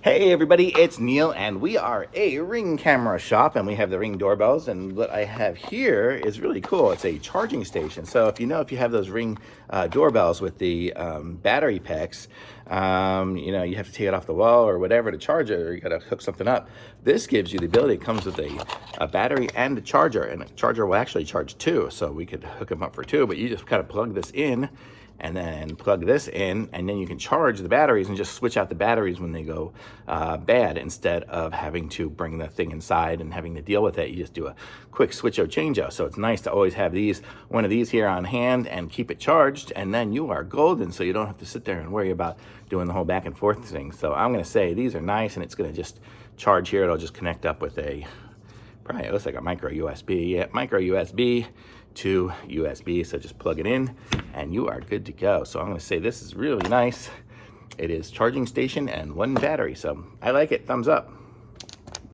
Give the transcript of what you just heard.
Hey everybody, it's Neil and we are a Ring camera shop and we have the Ring doorbells, and what I have here is really cool. It's a charging station. So if you have those Ring doorbells with the battery packs, you have to take it off the wall or whatever to charge it, or you got to hook something up. This gives you the ability. It comes with a battery and a charger, and a charger will actually charge two, so we could hook them up for two, but you just kind of plug this in and then plug this in, and then you can charge the batteries and just switch out the batteries when they go bad, instead of having to bring the thing inside and having to deal with it. You just do a quick switch out change out. So it's nice to always have one of these here on hand and keep it charged, and then you are golden, so you don't have to sit there and worry about doing the whole back and forth thing. So I'm gonna say these are nice, and it's gonna just charge here. It'll just connect up with probably it looks like a micro USB. Yeah, micro USB to USB. So just plug it in and you are good to go. So I'm going to say this is really nice. It is charging station and one battery. So I like it. Thumbs up.